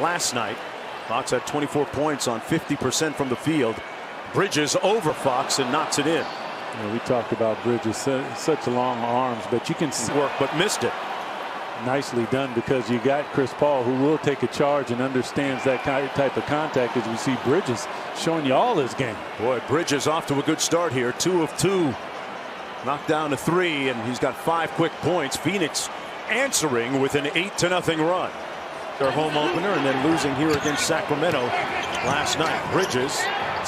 last night. Fox had 24 points on 50% from the field. Bridges over Fox and knocks it in. You know, we talked about Bridges, such long arms, but you can work, but missed it. Nicely done, because you got Chris Paul, who will take a charge and understands that type of contact, as we see Bridges showing you all his game. Boy, Bridges off to a good start here. 2 of 2. Knocked down to 3, and he's got 5 quick points. Phoenix answering with an 8-0 run. Their home opener, and then losing here against Sacramento last night. Bridges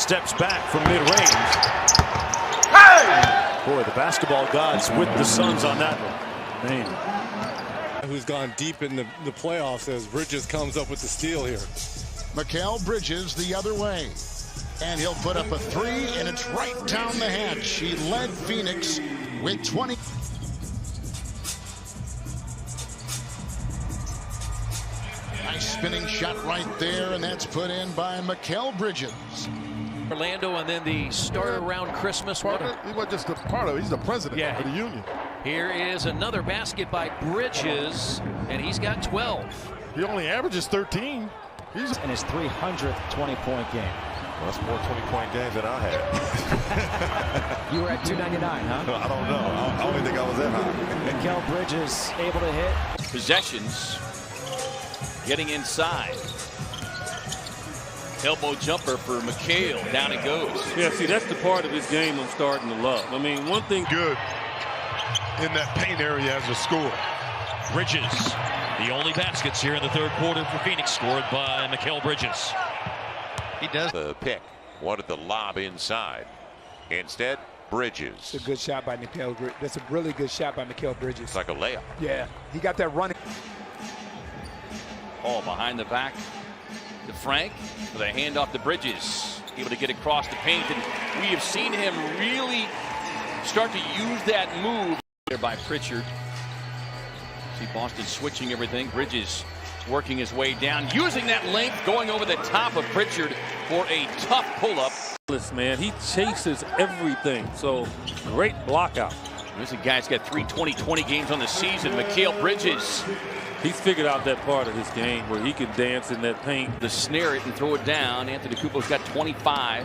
steps back from mid-range. Hey! Boy, the basketball gods with the Suns on that one. Man. Who's gone deep in the playoffs as Bridges comes up with the steal here. Mikal Bridges the other way. And he'll put up a 3, and it's right down the hatch. He led Phoenix with 20. Nice spinning shot right there, and that's put in by Mikal Bridges. Orlando, and then the start around Christmas. He wasn't just a part of it, he's the president of the union. Here is another basket by Bridges, and he's got 12. He only averages 13. He's in his 300th 20-point game. Well, that's more 20-point games than I had. You were at 299, huh? I don't know. I don't even think I was that high. Mikal Bridges able to hit. Possessions. Getting inside. Elbow jumper for Mikal. Down it goes. Yeah, see, that's the part of this game I'm starting to love. I mean, one thing good in that paint area as a scorer. Bridges, the only baskets here in the third quarter for Phoenix, scored by Mikal Bridges. He does the pick. Wanted the lob inside. Instead, Bridges. It's a good shot by Mikal. That's a really good shot by Mikal Bridges. It's like a layup. Yeah, he got that running. Oh, behind the back to Frank with a handoff to Bridges. Able to get across the paint, and we have seen him really start to use that move there by Pritchard. See Boston switching everything. Bridges working his way down, using that length, going over the top of Pritchard for a tough pull-up. Man, he chases everything, so great block out. There's a guy that's got 3 20-20 games on the season, Mikal Bridges. He's figured out that part of his game where he can dance in that paint. To snare it and throw it down. Anthony Kupo's got 25.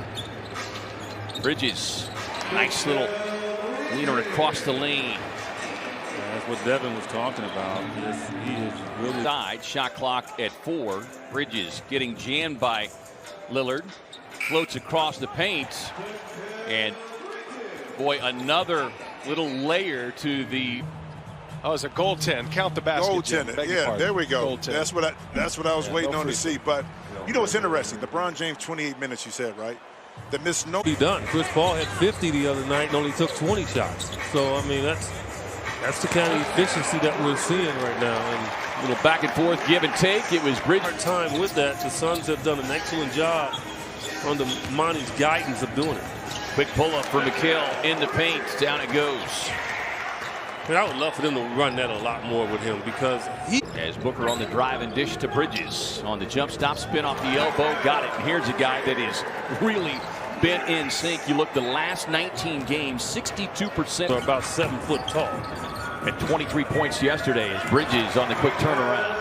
Bridges, nice little leaner across the lane. That's what Devin was talking about. He is really side. Shot clock at 4. Bridges getting jammed by Lillard. Floats across the paint. And boy, another little layer to the. Oh, it's a goaltend. Count the basket. Goaltending. Yeah, there we go. That's what I was waiting on to see. But you know what's interesting? LeBron James, 28 minutes. You said, right? The miss no. He done. Chris Paul had 50 the other night and only took 20 shots. So I mean that's the kind of efficiency that we're seeing right now. And a little back and forth, give and take. It was Bridges. Hard time with that. The Suns have done an excellent job under Monty's guidance of doing it. Quick pull up for Mikal in the paint. Down it goes. And I would love for them to run that a lot more with him, because as Booker on the drive and dish to Bridges on the jump stop, spin off the elbow, got it. And here's a guy that is really been in sync. You look the last 19 games, 62%. Or about 7 foot tall. And 23 points yesterday as Bridges on the quick turnaround.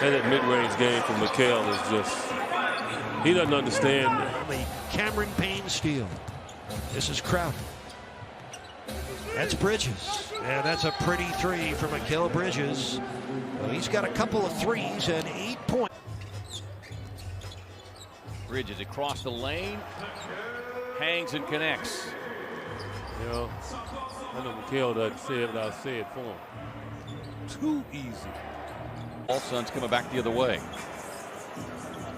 And that mid-range game from Mikal is just, he doesn't understand. The Cameron Payne steal. This is Crowder. That's Bridges, and that's a pretty 3 for Mikal Bridges. Well, he's got a couple of 3s and 8 points. Bridges across the lane, hangs and connects. You know, I know Mikal doesn't say it, but I'll say it for him. Too easy. All Suns coming back the other way.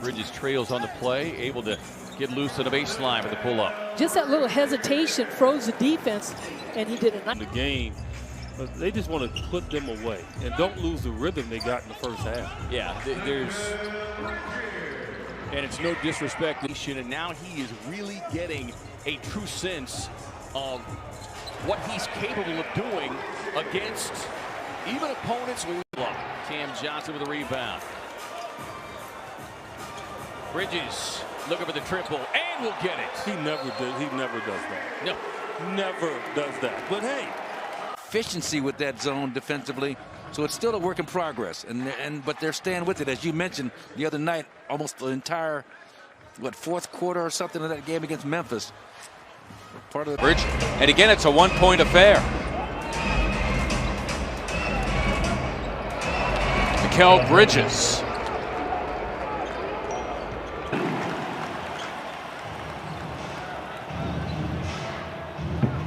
Bridges trails on the play, able to get loose to the baseline with the pull-up. Just that little hesitation froze the defense, and he did it. The game, but they just want to put them away and don't lose the rhythm they got in the first half. Yeah, and it's no disrespect. And now he is really getting a true sense of what he's capable of doing against even opponents. Cam Johnson with a rebound. Bridges looking for the triple and will get it. He never does that. No. Never does that. But hey. Efficiency with that zone defensively. So it's still a work in progress, but they're staying with it. As you mentioned the other night, almost the entire, fourth quarter or something of that game against Memphis. Part of the bridge, and again, it's a 1-point affair. Mikal Bridges.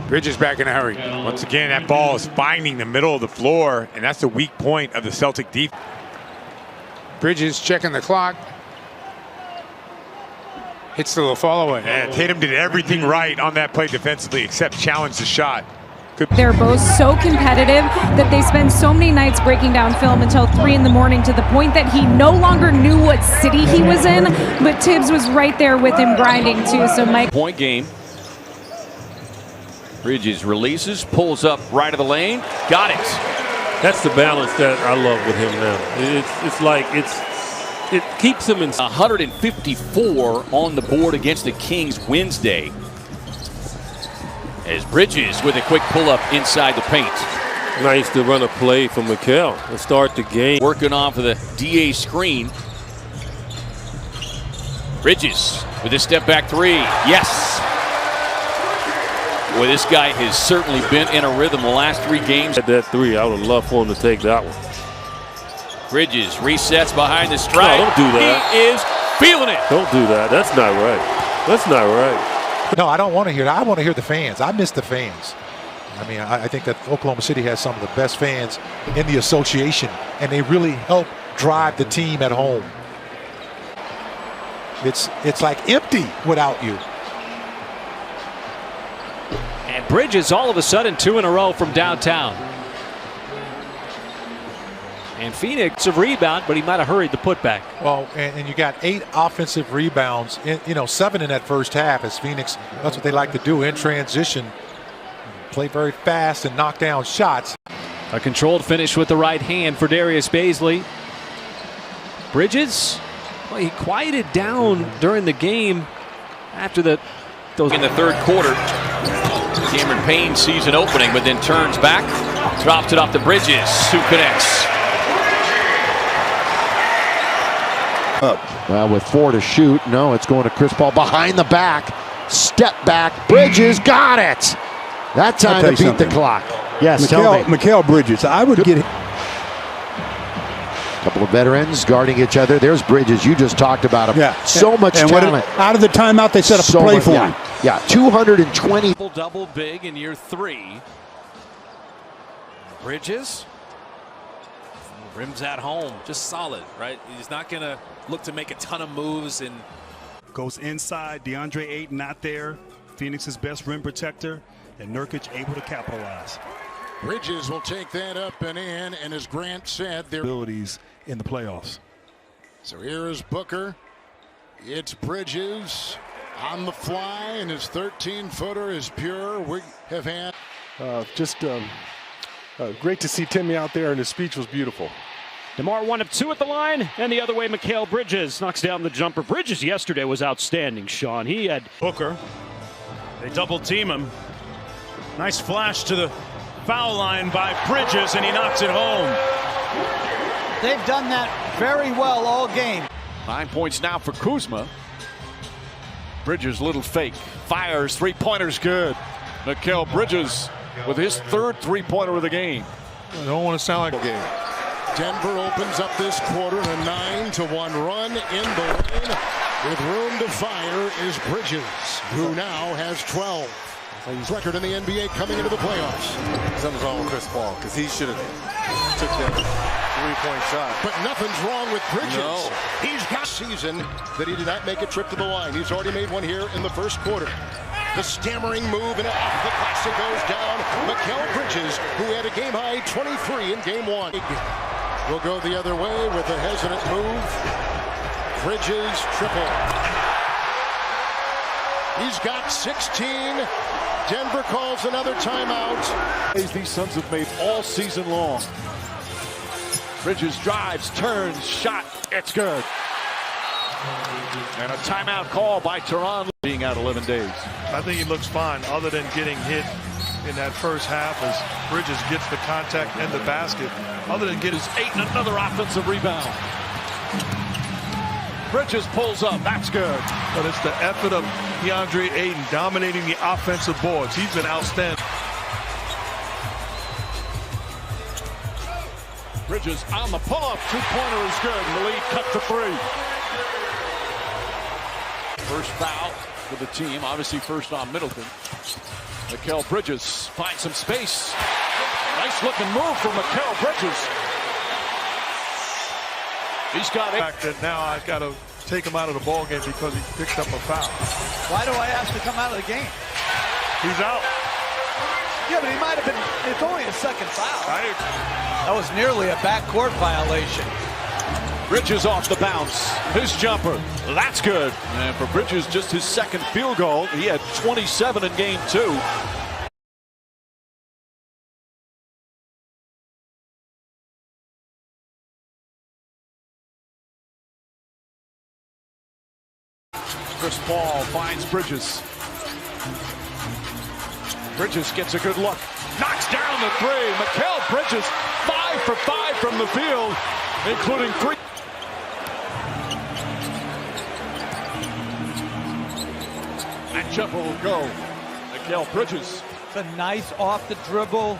Bridges back in a hurry. Once again, that ball is finding the middle of the floor, and that's the weak point of the Celtic defense. Bridges checking the clock. Hits the little follow-in. And Tatum did everything right on that play defensively except challenge the shot. They're both so competitive that they spend so many nights breaking down film until 3 in the morning, to the point that he no longer knew what city he was in, but Tibbs was right there with him grinding too. So Mike. Point game. Bridges releases, pulls up right of the lane, got it. That's the balance that I love with him now. It's like it keeps him in. 154 on the board against the Kings Wednesday. As Bridges with a quick pull-up inside the paint. Nice to run a play for Mikal and start the game. Working off of the DA screen. Bridges with a step-back three. Yes. Boy, this guy has certainly been in a rhythm the last 3 games. At that three, I would love for him to take that one. Bridges resets behind the strike. No, don't do that. He is feeling it. Don't do that. That's not right. That's not right. No, I don't want to hear that. I want to hear the fans. I miss the fans. I mean, I think that Oklahoma City has some of the best fans in the association, and they really help drive the team at home. It's like empty without you. And Bridges all of a sudden 2 in a row from downtown. And Phoenix a rebound, but he might have hurried the putback. Well, and you got 8 offensive rebounds, 7 in that first half, as Phoenix, that's what they like to do in transition. Play very fast and knock down shots. A controlled finish with the right hand for Darius Bazley. Bridges, well, he quieted down during the game after those. In the third quarter, Cameron Payne sees an opening, but then turns back, drops it off to Bridges, who connects. Well, with 4 to shoot, no, it's going to Chris Paul behind the back. Step back, Bridges got it. That time to beat the clock. Yes, Mikal Bridges, I would get it. Couple of veterans guarding each other. There's Bridges. You just talked about him. Yeah. So much talent. Out of the timeout, they set up a play for him. Yeah, 220. Double big in year 3. Bridges. Rims at home, just solid, right? He's not going to look to make a ton of moves. And goes inside. DeAndre Ayton not there. Phoenix's best rim protector, and Nurkic able to capitalize. Bridges will take that up and in, and as Grant said, their abilities in the playoffs. So here is Booker. It's Bridges on the fly, and his 13-footer is pure. We have had great to see Timmy out there, and his speech was beautiful. DeMar 1 of 2 at the line, and the other way Mikal Bridges knocks down the jumper. Bridges yesterday was outstanding, Sean. He had Booker. They double team him. Nice flash to the foul line by Bridges, and he knocks it home. They've done that very well all game. 9 points now for Kuzma. Bridges, little fake, fires, three-pointer's good. Mikal Bridges with his 3rd three-pointer of the game. I don't want to sound like a game. Denver opens up this quarter in a 9-1 run in the lane. With room to fire is Bridges, who now has 12. His record in the NBA coming into the playoffs. Something's wrong with Chris Paul, because he should have took that three-point shot. But nothing's wrong with Bridges. No. He's got a season that he did not make a trip to the line. He's already made one here in the first quarter. The stammering move, and off the glass it goes down. Mikal Bridges, who had a game-high 23 in Game 1. Will go the other way with a hesitant move. Bridges triple. He's got 16. Denver calls another timeout. These Suns have made all season long. Bridges drives, turns, shot. It's good. And a timeout call by Toronto, being out 11 days. I think he looks fine, other than getting hit in that first half as Bridges gets the contact and the basket, other than get his 8 and another offensive rebound. Bridges pulls up. That's good. But it's the effort of DeAndre Ayton dominating the offensive boards. He's been outstanding. Bridges on the pull-up. Two-pointer is good. The lead cut to 3. First foul for the team. Obviously first on Middleton. Mikal Bridges finds some space. Nice looking move from Mikal Bridges. He's got it. Now I've got to take him out of the ball game because he picked up a foul. Why do I ask to come out of the game? He's out. Yeah, but he might have been. It's only a second foul. That was nearly a backcourt violation. Bridges off the bounce. His jumper. That's good. And for Bridges, just his second field goal. He had 27 in game 2. Chris Paul finds Bridges. Bridges gets a good look. Knocks down the 3. Mikal Bridges 5 for 5 from the field, including 3. That jumper will go. Mikal Bridges. It's a nice off the dribble